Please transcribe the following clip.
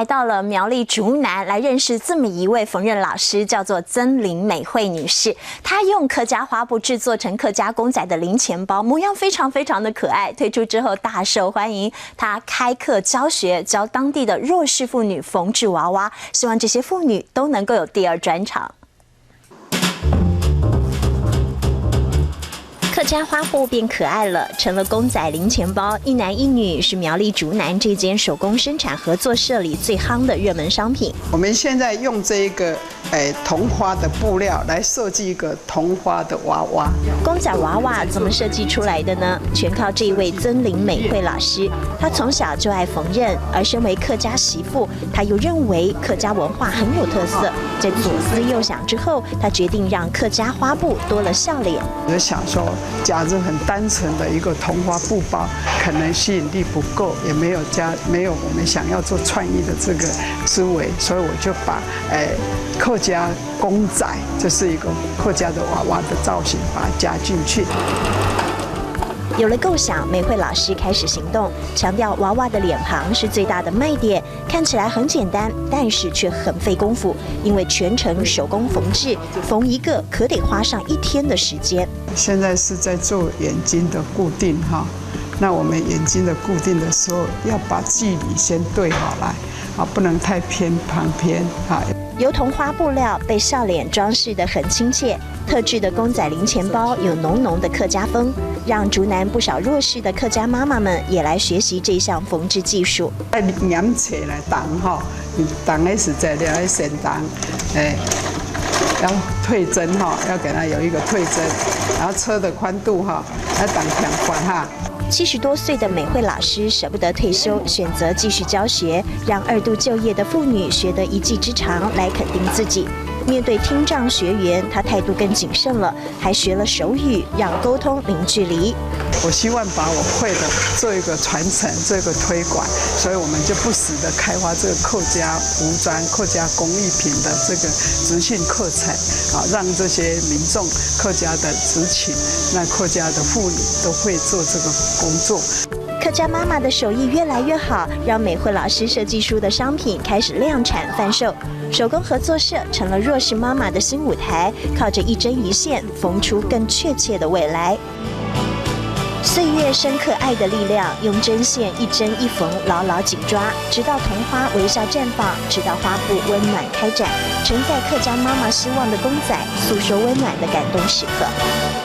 来到了苗栗竹南，来认识这么一位缝纫老师，叫做曾林美惠女士。她用客家花布制作成客家公仔的零钱包，模样非常的可爱。推出之后大受欢迎，她开课教学，教当地的弱势妇女缝制娃娃，希望这些妇女都能够有第二专长。 客家花布变可爱了，成了公仔零钱包，一男一女是苗栗竹南这间手工生产合作社里最夯的热门商品。我们现在用这一个桐花的布料来设计一个桐花的娃娃。公仔娃娃怎么设计出来的呢？全靠这一位曾林美惠老师。她从小就爱缝纫，而身为客家媳妇，她又认为客家文化很有特色。在左思右想之后，她决定让客家花布多了笑脸。我就想说，假如很单纯的一个桐花布包，可能吸引力不够，也没有我们想要做创意的这个思维，所以我就把客家公仔，这是一个客家的娃娃的造型，把它加进去。有了构想，美惠老师开始行动，强调娃娃的脸庞是最大的卖点。看起来很简单，但是却很费功夫，因为全程手工缝制，缝一个可得花上1天的时间。现在是在做眼睛的固定哈，那我们眼睛的固定的时候，要把距离先对好来啊，不能太偏旁边啊。 由桐花布料被笑脸装饰得很亲切，特制的公仔零钱包有浓的客家风，让竹南不少弱势的客家妈妈们也来学习这项缝制技术。粘起来挡哈，你挡的时在要先挡，要退针哈，要给它有一个退针，然后车的宽度哈，要挡偏宽哈。 70多岁的美惠老师舍不得退休，选择继续教学，让2度就业的妇女学得一技之长，来肯定自己。面对听障学员，她态度更谨慎了，还学了手语，让沟通零距离。我希望把我会的做一个传承，做一个推广，所以我们就不时的开发这个客家服装、客家工艺品的这个职训课程，啊，让这些民众客家的职群，那客家的妇女都会做这个工作。 客家妈妈的手艺越来越好，让美惠老师设计出的商品开始量产贩售。手工合作社成了弱势妈妈的新舞台，靠着一针一线缝出更确切的未来。岁月深刻爱的力量，用针线一针一缝牢牢紧抓，直到桐花微笑绽放，直到花布温暖开展，承载客家妈妈希望的公仔，诉说温暖的感动时刻。